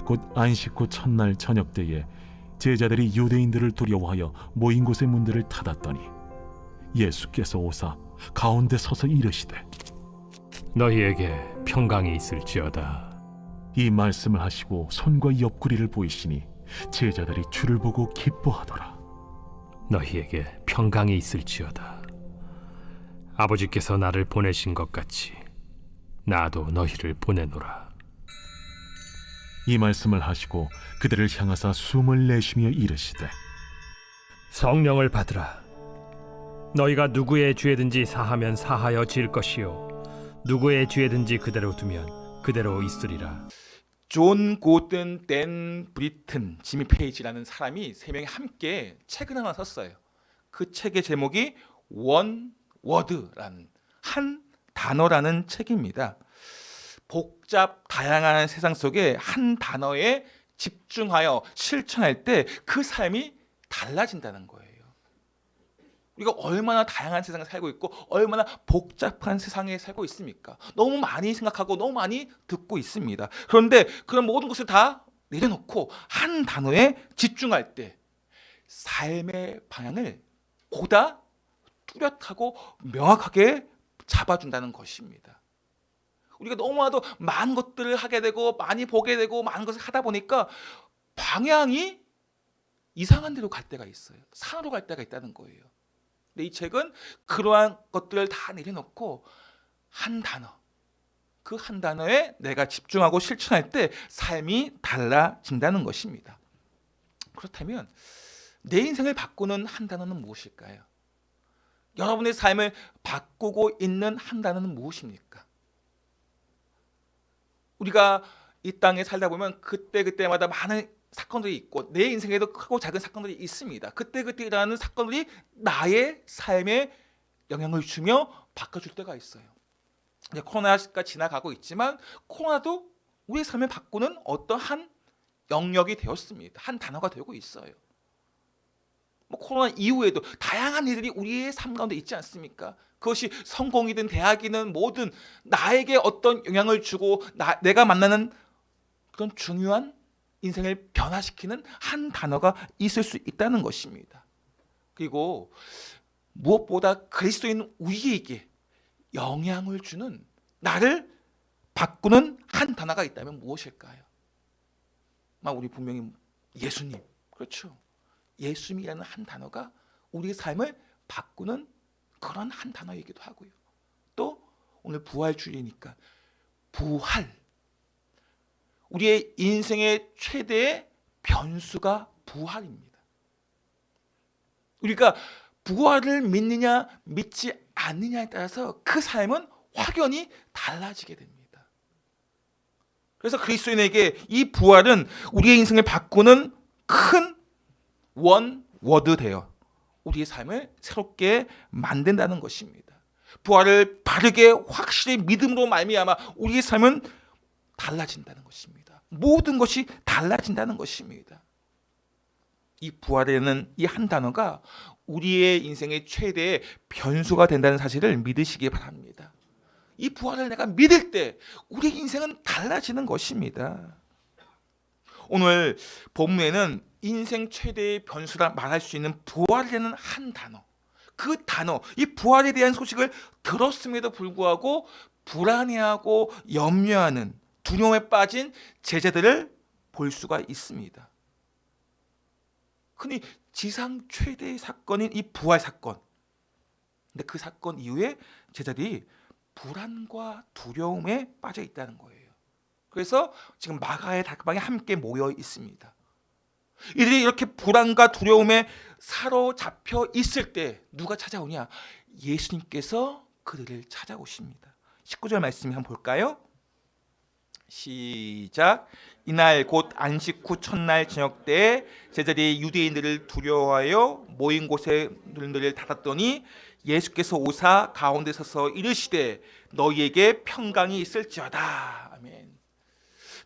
곧 안식 후 첫날 저녁 때에 제자들이 유대인들을 두려워하여 모인 곳의 문들을 닫았더니 예수께서 오사 가운데 서서 이르시되 너희에게 평강이 있을지어다. 이 말씀을 하시고 손과 옆구리를 보이시니 제자들이 주를 보고 기뻐하더라. 너희에게 평강이 있을지어다. 아버지께서 나를 보내신 것 같이 나도 너희를 보내노라. 이 말씀을 하시고 그들을 향하사 숨을 내쉬며 이르시되 성령을 받으라. 너희가 누구의 죄든지 사하면 사하여 질 것이요 누구의 죄든지 그대로 두면 그대로 있으리라. 존 고든 댄 브리튼 지미 페이지라는 사람이 세 명이 함께 책을 하나 썼어요. 그 책의 제목이 원 워드라는 한 단어라는 책입니다. 복잡 다양한 세상 속에 한 단어에 집중하여 실천할 때 그 삶이 달라진다는 거예요. 우리가 얼마나 다양한 세상에 살고 있고 얼마나 복잡한 세상에 살고 있습니까? 너무 많이 생각하고 너무 많이 듣고 있습니다. 그런데 그런 모든 것을 다 내려놓고 한 단어에 집중할 때 삶의 방향을 보다 뚜렷하고 명확하게 잡아준다는 것입니다. 우리가 너무나도 많은 것들을 하게 되고 많이 보게 되고 많은 것을 하다 보니까 방향이 이상한 데로 갈 때가 있어요. 산으로 갈 때가 있다는 거예요. 근데 이 책은 그러한 것들을 다 내려놓고 한 단어, 그 한 단어에 내가 집중하고 실천할 때 삶이 달라진다는 것입니다. 그렇다면 내 인생을 바꾸는 한 단어는 무엇일까요? 여러분의 삶을 바꾸고 있는 한 단어는 무엇입니까? 우리가 이 땅에 살다 보면 그때마다 많은 사건들이 있고 내 인생에도 크고 작은 사건들이 있습니다. 그때 일어나는 사건들이 나의 삶에 영향을 주며 바꿔줄 때가 있어요. 이제 코로나가 지나가고 있지만 코로나도 우리의 삶을 바꾸는 어떠한 영역이 되었습니다. 한 단어가 되고 있어요. 코로나 이후에도 다양한 일들이 우리의 삶 가운데 있지 않습니까? 그것이 성공이든 대학이든 뭐든 나에게 어떤 영향을 주고 내가 만나는 그런 중요한 인생을 변화시키는 한 단어가 있을 수 있다는 것입니다. 그리고 무엇보다 그리스도인 우리에게 영향을 주는 나를 바꾸는 한 단어가 있다면 무엇일까요? 우리 분명히 예수님, 그렇죠? 예수님이라는 한 단어가 우리의 삶을 바꾸는 그런 한 단어이기도 하고요. 또 오늘 부활주일이니까 부활, 우리의 인생의 최대의 변수가 부활입니다. 우리가 부활을 믿느냐 믿지 않느냐에 따라서 그 삶은 확연히 달라지게 됩니다. 그래서 그리스도인에게 이 부활은 우리의 인생을 바꾸는 큰 워드 되어 우리의 삶을 새롭게 만든다는 것입니다. 부활을 바르게 확실히 믿음으로 말미암아 우리의 삶은 달라진다는 것입니다. 모든 것이 달라진다는 것입니다. 이 부활에는 이 한 단어가 우리의 인생의 최대의 변수가 된다는 사실을 믿으시기 바랍니다. 이 부활을 내가 믿을 때 우리 인생은 달라지는 것입니다. 오늘 본문에는 인생 최대의 변수라 말할 수 있는 부활이라는 한 단어, 그 단어, 이 부활에 대한 소식을 들었음에도 불구하고 불안해하고 염려하는 두려움에 빠진 제자들을 볼 수가 있습니다. 흔히 지상 최대의 사건인 이 부활 사건, 근데 그 사건 이후에 제자들이 불안과 두려움에 빠져 있다는 거예요. 그래서 지금 마가의 다락방에 함께 모여 있습니다. 이들이 이렇게 불안과 두려움에 사로잡혀 있을 때 누가 찾아오냐? 예수님께서 그들을 찾아오십니다. 19절 말씀 한번 볼까요? 시작. 이날 곧 안식 후 첫날 저녁 때에 제자들이 유대인들을 두려워하여 모인 곳에 문들을 닫았더니 예수께서 오사 가운데 서서 이르시되 너희에게 평강이 있을지어다. 아멘.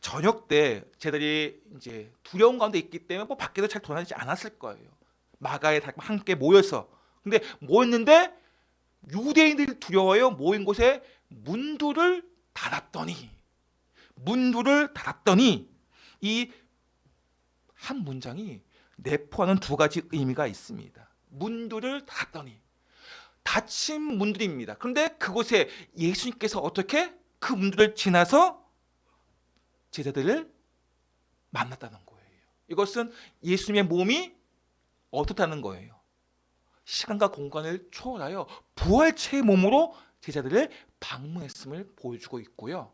저녁 때 제자들이 이제 두려운 가운데 있기 때문에 밖에도 잘 돌아다니지 않았을 거예요. 마가에 함께 모여서. 근데 모였는데 유대인들이 두려워하여 모인 곳에 문들을 닫았더니 이 한 문장이 내포하는 두 가지 의미가 있습니다. 문들을 닫았더니, 닫힌 문들입니다. 그런데 그곳에 예수님께서 어떻게 그 문들을 지나서 제자들을 만났다는 거예요. 이것은 예수님의 몸이 어떻다는 거예요. 시간과 공간을 초월하여 부활체의 몸으로 제자들을 방문했음을 보여주고 있고요.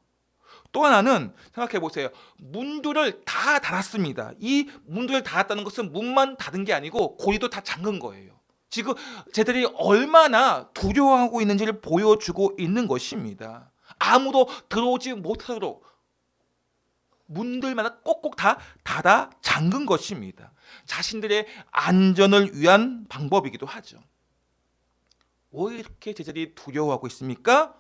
또 하나는 생각해 보세요. 문들을 다 닫았습니다. 이 문들을 닫았다는 것은 문만 닫은 게 아니고 고리도 다 잠근 거예요. 지금 제자들이 얼마나 두려워하고 있는지를 보여주고 있는 것입니다. 아무도 들어오지 못하도록 문들마다 꼭꼭 다 닫아 잠근 것입니다. 자신들의 안전을 위한 방법이기도 하죠. 왜 이렇게 제자들이 두려워하고 있습니까?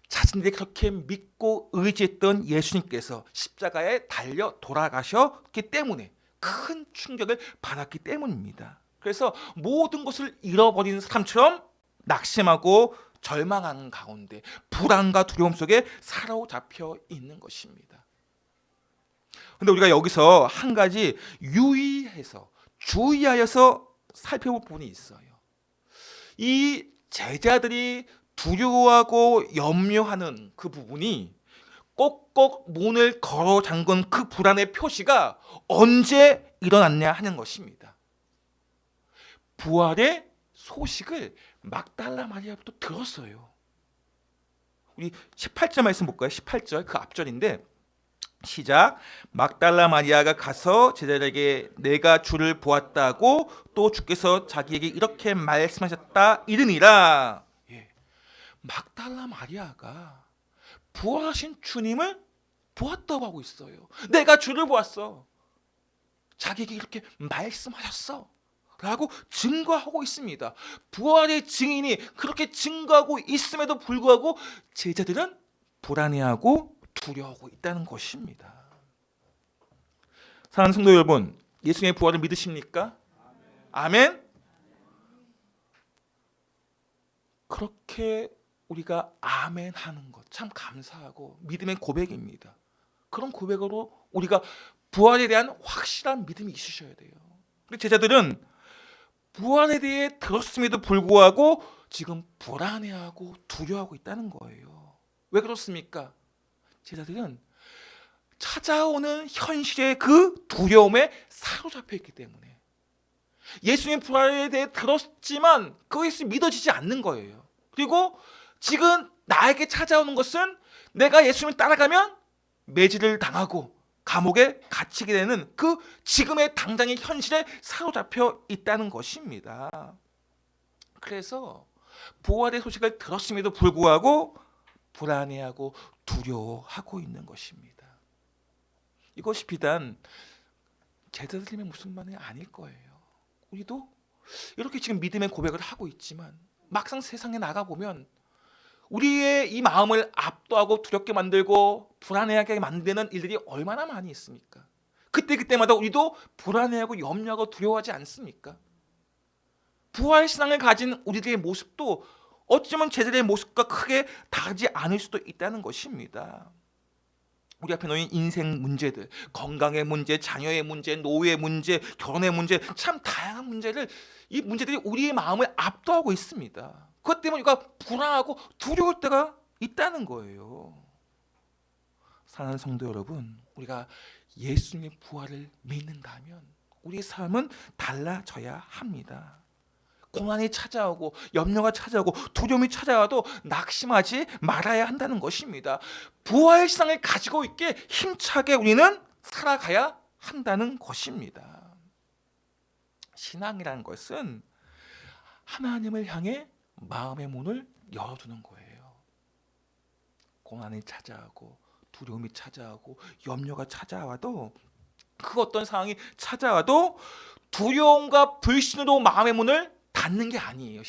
자신들이 그렇게 믿고 의지했던 예수님께서 십자가에 달려 돌아가셨기 때문에, 큰 충격을 받았기 때문입니다. 그래서 모든 것을 잃어버린 사람처럼 낙심하고 절망하는 가운데 불안과 두려움 속에 사로잡혀 있는 것입니다. 그런데 우리가 여기서 한 가지 유의해서, 주의하여서 살펴볼 부분이 있어요. 이 제자들이 두려워하고 염려하는 그 부분이 꼭꼭 문을 걸어 잠근 그 불안의 표시가 언제 일어났냐 하는 것입니다. 부활의 소식을 막달라 마리아부터 들었어요. 우리 18절 말씀 볼까요? 18절 그 앞절인데, 시작. 막달라 마리아가 가서 제자들에게 내가 주를 보았다고 또 주께서 자기에게 이렇게 말씀하셨다 이르니라. 막달라 마리아가 부활하신 주님을 보았다고 하고 있어요. 내가 주를 보았어. 자기에게 이렇게 말씀하셨어 라고 증거하고 있습니다. 부활의 증인이 그렇게 증거하고 있음에도 불구하고 제자들은 불안해하고 두려워하고 있다는 것입니다. 사랑하는 성도 여러분, 예수님의 부활을 믿으십니까? 아멘. 그렇게 우리가 아멘 하는 것 참 감사하고 믿음의 고백입니다. 그런 고백으로 우리가 부활에 대한 확실한 믿음이 있으셔야 돼요. 근데 제자들은 부활에 대해 들었음에도 불구하고 지금 불안해하고 두려워하고 있다는 거예요. 왜 그렇습니까? 제자들은 찾아오는 현실의 그 두려움에 사로잡혀 있기 때문에, 예수님 부활에 대해 들었지만 그것이 믿어지지 않는 거예요. 그리고 지금 나에게 찾아오는 것은 내가 예수님을 따라가면 매질을 당하고 감옥에 갇히게 되는 그 지금의 당장의 현실에 사로잡혀 있다는 것입니다. 그래서 부활의 소식을 들었음에도 불구하고 불안해하고 두려워하고 있는 것입니다. 이것이 비단 제자들의 모습만이 아닐 거예요. 우리도 이렇게 지금 믿음의 고백을 하고 있지만 막상 세상에 나가보면 우리의 이 마음을 압도하고 두렵게 만들고 불안해하게 만드는 일들이 얼마나 많이 있습니까? 그때마다 우리도 불안해하고 염려하고 두려워하지 않습니까? 부활신앙을 가진 우리들의 모습도 어쩌면 제자들의 모습과 크게 다르지 않을 수도 있다는 것입니다. 우리 앞에 놓인 인생 문제들, 건강의 문제, 자녀의 문제, 노후의 문제, 결혼의 문제, 참 다양한 문제를, 이 문제들이 우리의 마음을 압도하고 있습니다. 그것 때문에 우리가 불안하고 두려울 때가 있다는 거예요. 사랑하는 성도 여러분, 우리가 예수님의 부활을 믿는다면 우리의 삶은 달라져야 합니다. 고난이 찾아오고 염려가 찾아오고 두려움이 찾아와도 낙심하지 말아야 한다는 것입니다. 부활의 신앙을 가지고 있게 힘차게 우리는 살아가야 한다는 것입니다. 신앙이라는 것은 하나님을 향해 마음의 문을 열어두는 거예요. 고난이 찾아오고 두려움이 찾아오고 염려가 찾아와도, 그 어떤 상황이 찾아와도 두려움과 불신으로 마음의 문을 닫는 게 아니에요.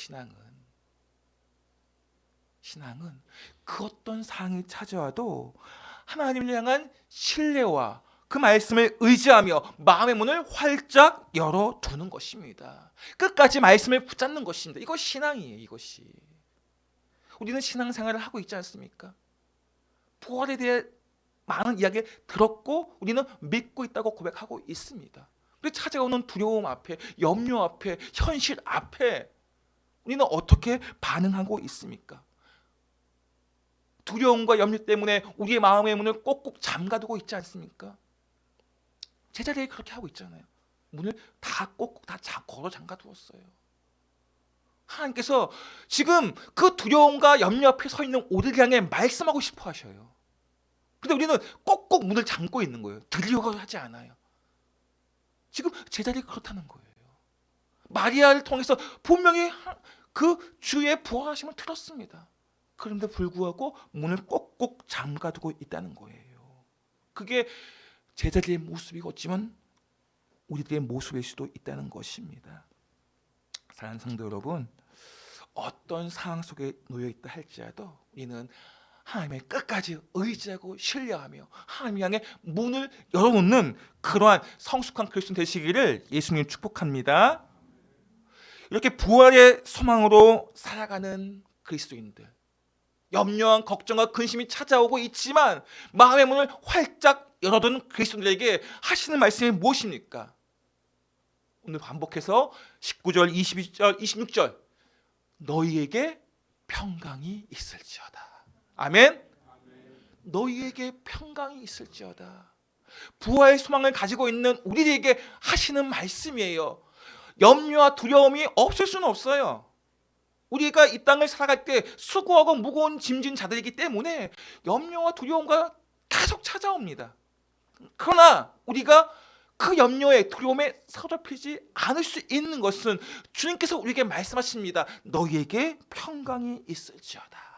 신앙은 그 어떤 상황이 찾아와도 하나님을 향한 신뢰와 그 말씀을 의지하며 마음의 문을 활짝 열어두는 것입니다. 끝까지 말씀을 붙잡는 것입니다. 이것이 신앙이에요. 이것이. 우리는 신앙생활을 하고 있지 않습니까? 부활에 대해 많은 이야기를 들었고 우리는 믿고 있다고 고백하고 있습니다. 그래서 찾아오는 두려움 앞에, 염려 앞에, 현실 앞에 우리는 어떻게 반응하고 있습니까? 두려움과 염려 때문에 우리의 마음의 문을 꼭꼭 잠가두고 있지 않습니까? 제자들이 그렇게 하고 있잖아요. 문을 다 꼭꼭 다 걸어 잠가두었어요. 하나님께서 지금 그 두려움과 염려 앞에 서 있는 우리를 향해 말씀하고 싶어 하셔요. 근데 우리는 꼭꼭 문을 잠고 있는 거예요. 들으려고 하지 않아요. 지금 제자들이 그렇다는 거예요. 마리아를 통해서 분명히 그 주의 부활하심을 들었습니다. 그런데 불구하고 문을 꼭꼭 잠가두고 있다는 거예요. 그게 제자들의 모습이겠지만 우리들의 모습일 수도 있다는 것입니다. 사랑하는 성도 여러분, 어떤 상황 속에 놓여 있다 할지라도 우리는 하나님의 끝까지 의지하고 신뢰하며 하나님 향해 문을 열어놓는 그러한 성숙한 그리스도인 되시기를 예수님 축복합니다. 이렇게 부활의 소망으로 살아가는 그리스도인들, 염려와 걱정과 근심이 찾아오고 있지만 마음의 문을 활짝 열어둔 그리스도인들에게 하시는 말씀이 무엇입니까? 오늘 반복해서 19절, 22절, 26절 너희에게 평강이 있을지어다. 아멘. 너희에게 평강이 있을지어다. 부활의 소망을 가지고 있는 우리에게 하시는 말씀이에요. 염려와 두려움이 없을 수는 없어요. 우리가 이 땅을 살아갈 때 수고하고 무거운 짐진 자들이기 때문에 염려와 두려움과 계속 찾아옵니다. 그러나 우리가 그 염려에 두려움에 사로잡히지 않을 수 있는 것은 주님께서 우리에게 말씀하십니다. 너희에게 평강이 있을지어다.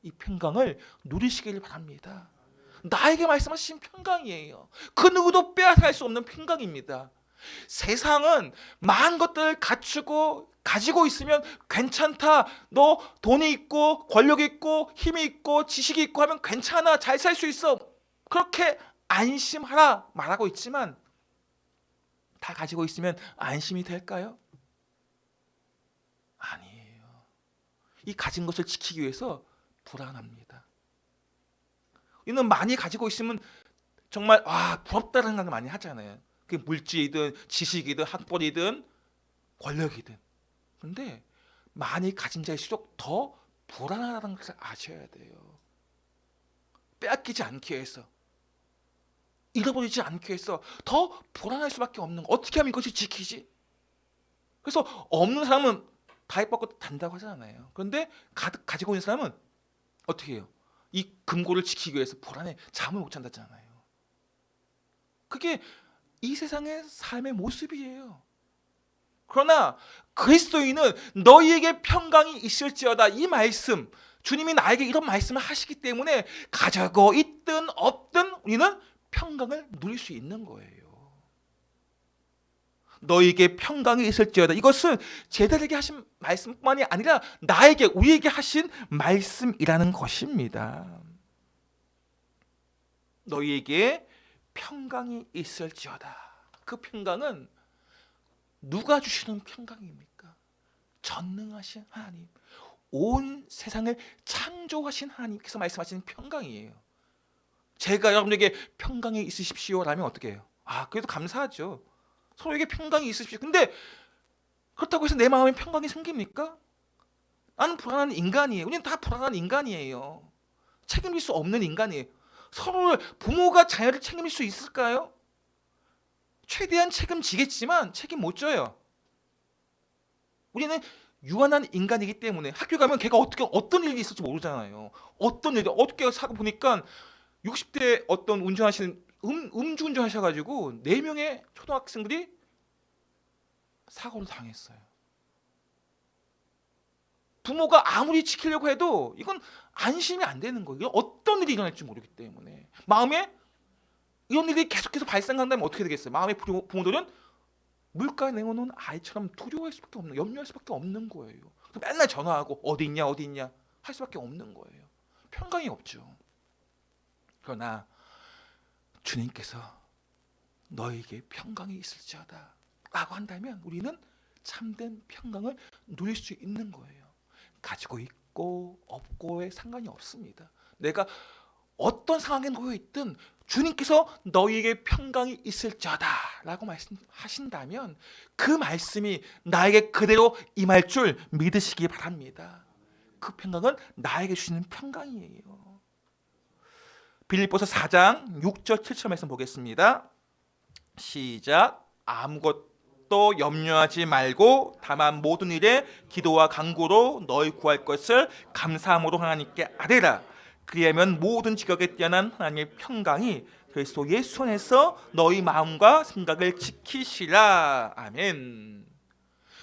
이 평강을 누리시길 바랍니다. 나에게 말씀하신 평강이에요. 그 누구도 빼앗아갈 수 없는 평강입니다. 세상은 많은 것들을 갖추고 가지고 있으면 괜찮다. 너 돈이 있고 권력이 있고 힘이 있고 지식이 있고 하면 괜찮아. 잘 살 수 있어. 그렇게 안심하라 말하고 있지만 다 가지고 있으면 안심이 될까요? 아니에요. 이 가진 것을 지키기 위해서 불안합니다. 이는 많이 가지고 있으면 정말 부럽다는 생각을 많이 하잖아요. 그게 물질이든 지식이든 학벌이든 권력이든. 그런데 많이 가진 자일수록 더 불안하다는 것을 아셔야 돼요. 빼앗기지 않기 위해서, 잃어버리지 않기 위해서 더 불안할 수밖에 없는 거. 어떻게 하면 이것이 지키지? 그래서 없는 사람은 다입 받고 단다고 하잖아요. 그런데 가득 가지고 있는 사람은 어떻게 해요? 이 금고를 지키기 위해서 불안해 잠을 못 잔다잖아요. 그게 이 세상의 삶의 모습이에요. 그러나 그리스도인은 너희에게 평강이 있을지어다. 이 말씀, 주님이 나에게 이런 말씀을 하시기 때문에 가지고 있든 없든 우리는 평강을 누릴 수 있는 거예요. 너희에게 평강이 있을지어다. 이것은 제자들에게 하신 말씀뿐만이 아니라 나에게, 우리에게 하신 말씀이라는 것입니다. 너희에게 평강이 있을지어다. 그 평강은 누가 주시는 평강입니까? 전능하신 하나님, 온 세상을 창조하신 하나님께서 말씀하시는 평강이에요. 제가 여러분에게 평강이 있으십시오라면 어떻게 해요? 그래도 감사하죠. 서로에게 평강이 있으십시오. 근데 그렇다고 해서 내 마음에 평강이 생깁니까? 나는 불안한 인간이에요. 우리는 다 불안한 인간이에요. 책임질 수 없는 인간이에요. 서로를, 부모가 자녀를 책임질 수 있을까요? 최대한 책임지겠지만 책임 못 져요. 우리는 유한한 인간이기 때문에 학교 가면 걔가 어떤 일이 있을지 모르잖아요. 어떤 일이, 어떻게 사고 보니까 60대 어떤 운전하시는 음주운전 하셔가지고 4명의 초등학생들이 사고를 당했어요. 부모가 아무리 지키려고 해도 이건 안심이 안 되는 거예요. 어떤 일이 일어날지 모르기 때문에 마음에 이런 일이 계속해서 발생한다면 어떻게 되겠어요? 마음의 부모들은 물가에 내어놓은 아이처럼 두려워할 수밖에 없는, 염려할 수밖에 없는 거예요. 맨날 전화하고 어디 있냐 할 수밖에 없는 거예요. 평강이 없죠. 그러나 주님께서 너에게 평강이 있을지어다 라고 한다면 우리는 참된 평강을 누릴 수 있는 거예요. 가지고 있고 없고에 상관이 없습니다. 내가 어떤 상황에 놓여 있든 주님께서 너희에게 평강이 있을지어다 라고 말씀하신다면 그 말씀이 나에게 그대로 임할 줄 믿으시기 바랍니다. 그 평강은 나에게 주시는 평강이에요. 빌립보서 4장 6절 7절 말씀 보겠습니다. 시작. 아무것도 염려하지 말고 다만 모든 일에 기도와 간구로 너희 구할 것을 감사함으로 하나님께 아뢰라. 그리하면 모든 지각에 뛰어난 하나님의 평강이 그리스도 예수 안에서 너희 마음과 생각을 지키시라. 아멘.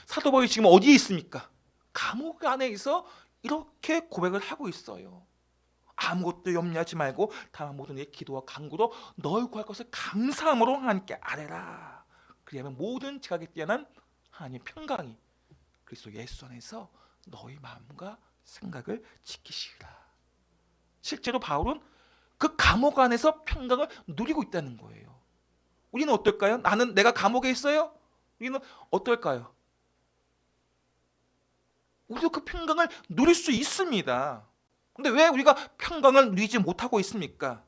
사도 바울이 지금 어디에 있습니까? 감옥 안에 있어 이렇게 고백을 하고 있어요. 아무것도 염려하지 말고 다만 모든 일에 기도와 간구로 너희 구할 것을 감사함으로 하나님께 아뢰라. 그리하면 모든 지각에 뛰어난 하나님의 평강이 그리스도 예수 안에서 너희 마음과 생각을 지키시라. 실제로 바울은 그 감옥 안에서 평강을 누리고 있다는 거예요. 우리는 어떨까요? 내가 감옥에 있어요? 우리는 어떨까요? 우리도 그 평강을 누릴 수 있습니다. 근데 왜 우리가 평강을 누리지 못하고 있습니까?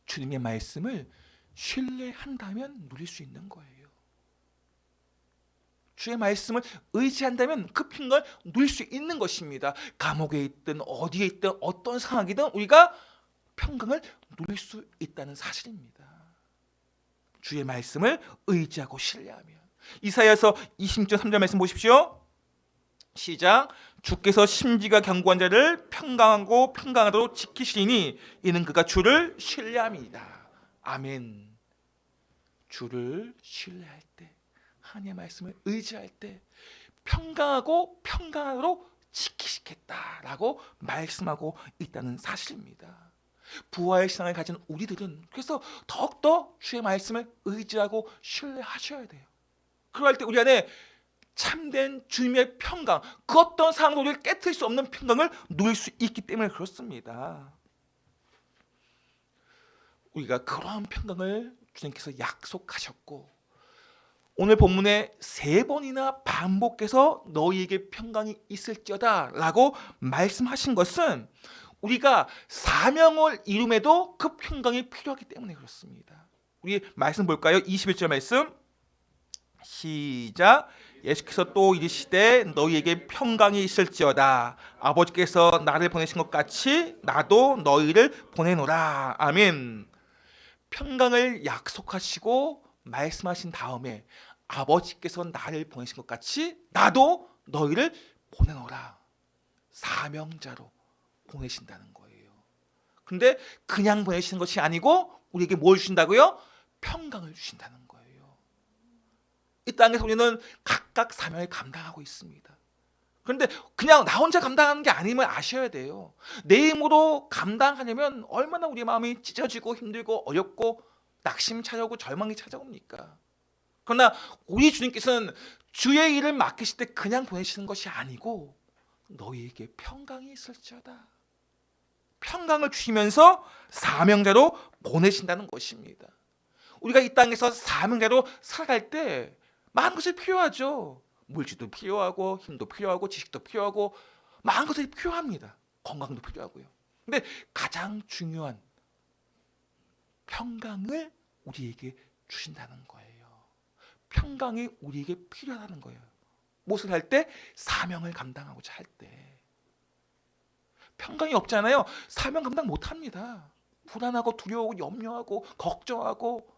주님의 말씀을 신뢰한다면 누릴 수 있는 거예요. 주의 말씀을 의지한다면 그 평강을 누릴 수 있는 것입니다. 감옥에 있든 어디에 있든 어떤 상황이든 우리가 평강을 누릴 수 있다는 사실입니다. 주의 말씀을 의지하고 신뢰하면. 이사야서 26장 3절 말씀 보십시오. 시작. 주께서 심지가 견고한 자를 평강하고 평강하도록 지키시니 이는 그가 주를 신뢰함이다. 아멘. 주를 신뢰할 때, 하나님의 말씀을 의지할 때 평강하고 평강하도록 지키시겠다라고 말씀하고 있다는 사실입니다. 부활의 신앙을 가진 우리들은 그래서 더욱더 주의 말씀을 의지하고 신뢰하셔야 돼요. 그럴 때 우리 안에 참된 주님의 평강, 그 어떤 상황도 우리를 깨트릴 수 없는 평강을 누릴 수 있기 때문에 그렇습니다. 우리가 그러한 평강을 주님께서 약속하셨고 오늘 본문에 3번이나 반복해서 너희에게 평강이 있을지어다 라고 말씀하신 것은 우리가 사명을 이룸에도 그 평강이 필요하기 때문에 그렇습니다. 우리 말씀 볼까요? 21절 말씀 시작. 예수께서 또 이르시되 너희에게 평강이 있을지어다. 아버지께서 나를 보내신 것 같이 나도 너희를 보내노라. 아멘. 평강을 약속하시고 말씀하신 다음에 아버지께서 나를 보내신 것 같이 나도 너희를 보내노라. 사명자로 보내신다는 거예요. 근데 그냥 보내시는 것이 아니고 우리에게 뭘 주신다고요? 평강을 주신다는 거예요. 이 땅에서 우리는 각각 사명을 감당하고 있습니다. 그런데 그냥 나 혼자 감당하는 게 아님을 아셔야 돼요. 내 힘으로 감당하려면 얼마나 우리 마음이 찢어지고 힘들고 어렵고 낙심 찾아오고 절망이 찾아옵니까? 그러나 우리 주님께서는 주의 일을 맡기실 때 그냥 보내시는 것이 아니고 너희에게 평강이 있을지어다. 평강을 주시면서 사명자로 보내신다는 것입니다. 우리가 이 땅에서 사명자로 살아갈 때 많은 것이 필요하죠. 물질도 필요하고 힘도 필요하고 지식도 필요하고 많은 것들이 필요합니다. 건강도 필요하고요. 근데 가장 중요한 평강을 우리에게 주신다는 거예요. 평강이 우리에게 필요하다는 거예요. 무엇을 할 때? 사명을 감당하고자 할 때. 평강이 없잖아요. 사명 감당 못합니다. 불안하고 두려워하고 염려하고 걱정하고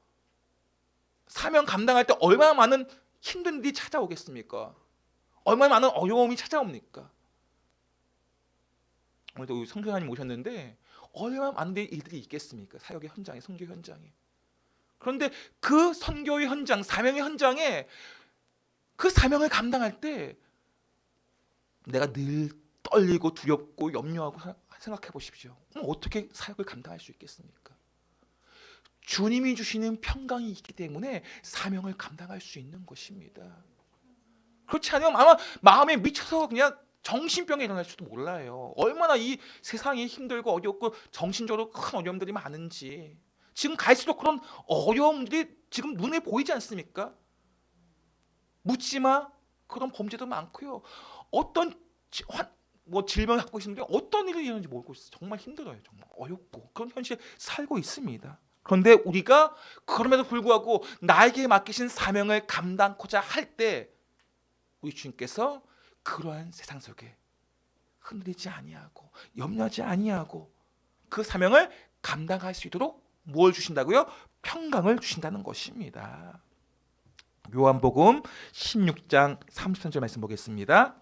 사명 감당할 때 얼마나 많은 힘든 일이 찾아오겠습니까? 얼마나 많은 어려움이 찾아옵니까? 오늘도 성교사님 오셨는데 얼마나 많은 일들이 있겠습니까? 사역의 현장에, 선교 현장에. 그런데 그 선교의 현장, 사명의 현장에 그 사명을 감당할 때 내가 늘 떨리고 두렵고 염려하고 생각해 보십시오. 그럼 어떻게 사역을 감당할 수 있겠습니까? 주님이 주시는 평강이 있기 때문에 사명을 감당할 수 있는 것입니다. 그렇지 않으면 아마 마음에 미쳐서 그냥 정신병이 일어날 수도 몰라요. 얼마나 이 세상이 힘들고 어렵고 정신적으로 큰 어려움들이 많은지. 지금 갈수록 그런 어려움들이 지금 눈에 보이지 않습니까? 묻지마 그런 범죄도 많고요. 어떤 뭐 질병을 갖고 있는데 어떤 일이 일어나는지 모르고 있어요. 정말 힘들어요. 정말 어렵고 그런 현실에 살고 있습니다. 그런데 우리가 그럼에도 불구하고 나에게 맡기신 사명을 감당하고자 할 때 우리 주님께서 그러한 세상 속에 흔들리지 아니하고 염려하지 아니하고 그 사명을 감당할 수 있도록 뭘 주신다고요? 평강을 주신다는 것입니다. 요한복음 16장 33절 말씀 보겠습니다.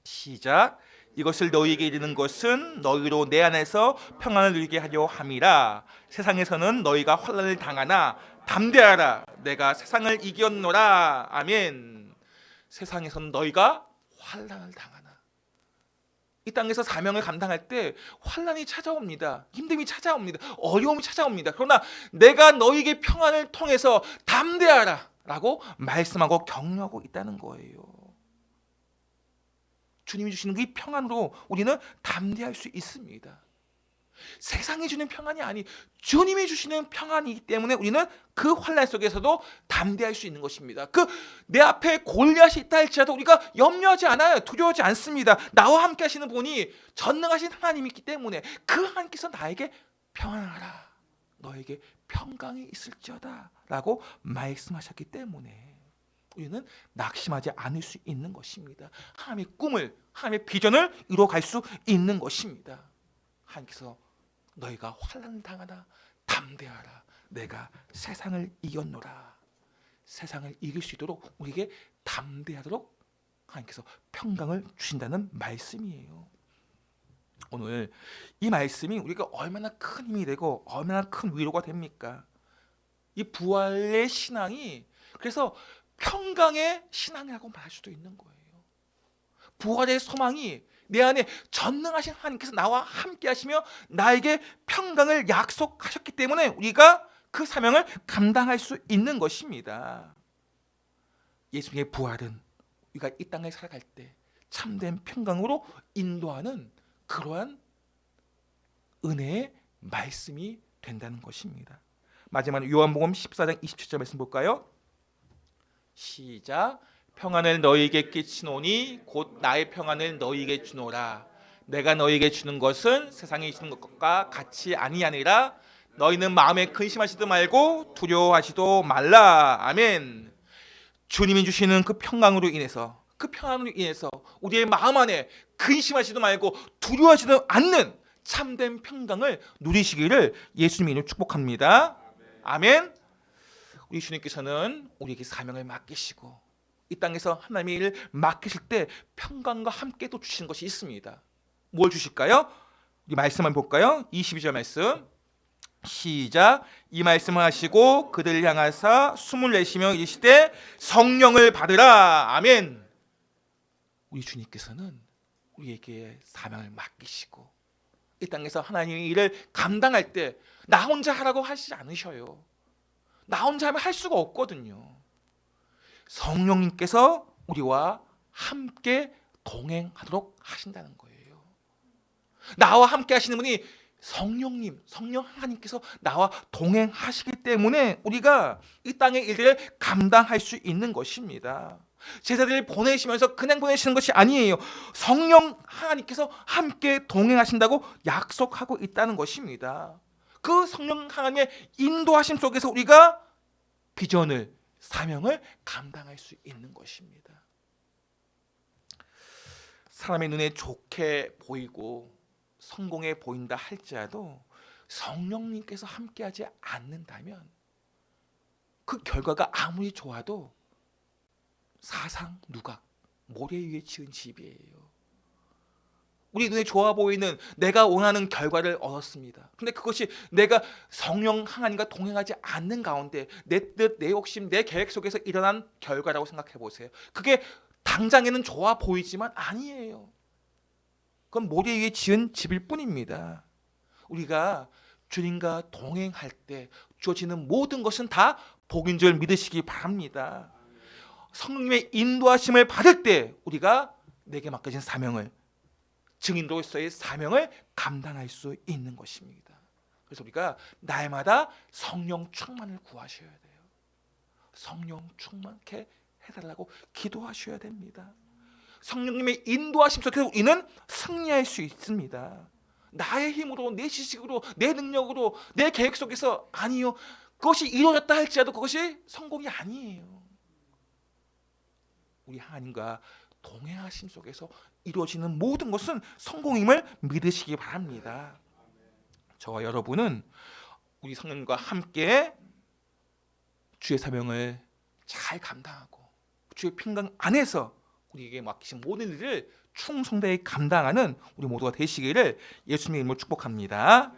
시작. 이것을 너희에게 이르는 것은 너희로 내 안에서 평안을 누리게 하려 함이라. 세상에서는 너희가 환난을 당하나 담대하라. 내가 세상을 이겼노라. 아멘. 세상에서는 너희가 환난을 당하나. 이 땅에서 사명을 감당할 때 환난이 찾아옵니다. 힘듦이 찾아옵니다. 어려움이 찾아옵니다. 그러나 내가 너희에게 평안을 통해서 담대하라 라고 말씀하고 격려하고 있다는 거예요. 주님이 주시는 그 평안으로 우리는 담대할 수 있습니다. 세상이 주는 평안이 아니 주님이 주시는 평안이기 때문에 우리는 그 환난 속에서도 담대할 수 있는 것입니다. 그 내 앞에 골리앗이 있다 할지라도 우리가 염려하지 않아요. 두려워하지 않습니다. 나와 함께 하시는 분이 전능하신 하나님이 있기 때문에 그 하나님께서 나에게 평안하라. 너에게 평강이 있을지어다 라고 말씀하셨기 때문에 우리는 낙심하지 않을 수 있는 것입니다. 하나님의 꿈을, 하나님의 비전을 이루어갈 수 있는 것입니다. 하나님께서 너희가 환난을 당하나 담대하라. 내가 세상을 이겼노라. 세상을 이길 수 있도록 우리에게 담대하도록 하나님께서 평강을 주신다는 말씀이에요. 오늘 이 말씀이 우리가 얼마나 큰 힘이 되고 얼마나 큰 위로가 됩니까? 이 부활의 신앙이 그래서 평강의 신앙이라고 말할 수도 있는 거예요. 부활의 소망이 내 안에 전능하신 하나님께서 나와 함께 하시며 나에게 평강을 약속하셨기 때문에 우리가 그 사명을 감당할 수 있는 것입니다. 예수님의 부활은 우리가 이 땅에 살아갈 때 참된 평강으로 인도하는 그러한 은혜의 말씀이 된다는 것입니다. 마지막으로 요한복음 14장 27절 말씀 볼까요? 시작. 평안을 너희에게 끼치노니 곧 나의 평안을 너희에게 주노라. 내가 너희에게 주는 것은 세상이 주는 것과 같이 아니하니라. 너희는 마음에 근심하지도 말고 두려워하지도 말라. 아멘. 주님이 주시는 그 평강으로 인해서 그 평안으로 인해서 우리의 마음 안에 근심하지도 말고 두려워하지도 않는 참된 평강을 누리시기를 예수님의 이름으로 축복합니다. 아멘. 우리 주님께서는 우리에게 사명을 맡기시고 이 땅에서 하나님의 일을 맡기실 때 평강과 함께 또 주시는 것이 있습니다. 뭘 주실까요? 우리 말씀 한번 볼까요? 22절 말씀 시작. 이 말씀을 하시고 그들을 향하사 숨을 내쉬며 이르시되 성령을 받으라. 아멘. 우리 주님께서는 우리에게 사명을 맡기시고 이 땅에서 하나님의 일을 감당할 때 나 혼자 하라고 하시지 않으셔요. 나 혼자 하면 할 수가 없거든요. 성령님께서 우리와 함께 동행하도록 하신다는 거예요. 나와 함께 하시는 분이 성령님, 성령 하나님께서 나와 동행하시기 때문에 우리가 이 땅의 일들을 감당할 수 있는 것입니다. 제자들을 보내시면서 그냥 보내시는 것이 아니에요. 성령 하나님께서 함께 동행하신다고 약속하고 있다는 것입니다. 그 성령 하나님의 인도하심 속에서 우리가 비전을, 사명을 감당할 수 있는 것입니다. 사람의 눈에 좋게 보이고 성공해 보인다 할지라도 성령님께서 함께하지 않는다면 그 결과가 아무리 좋아도 사상 누각, 모래 위에 지은 집이에요. 우리 눈에 좋아 보이는 내가 원하는 결과를 얻었습니다. 근데 그것이 내가 성령 하나님과 동행하지 않는 가운데 내 뜻, 내 욕심, 내 계획 속에서 일어난 결과라고 생각해 보세요. 그게 당장에는 좋아 보이지만 아니에요. 그건 모래 위에 지은 집일 뿐입니다. 우리가 주님과 동행할 때 주어지는 모든 것은 다 복인 줄 믿으시기 바랍니다. 성령님의 인도하심을 받을 때 우리가 내게 맡겨진 사명을, 증인으로서의 사명을 감당할 수 있는 것입니다. 그래서 우리가 날마다 성령 충만을 구하셔야 돼요. 성령 충만케 해달라고 기도하셔야 됩니다. 성령님의 인도하심 속에서 우리는 승리할 수 있습니다. 나의 힘으로, 내 지식으로, 내 능력으로, 내 계획 속에서 아니요. 그것이 이루어졌다 할지라도 그것이 성공이 아니에요. 우리 하나님과 동행하심 속에서 이루어지는 모든 것은 성공임을 믿으시기 바랍니다. 저와 여러분은 우리 성령님과 함께 주의 사명을 잘 감당하고 주의 핑강 안에서 우리에게 맡기신 모든 일을 충성되게 감당하는 우리 모두가 되시기를 예수님의 이름으로 축복합니다.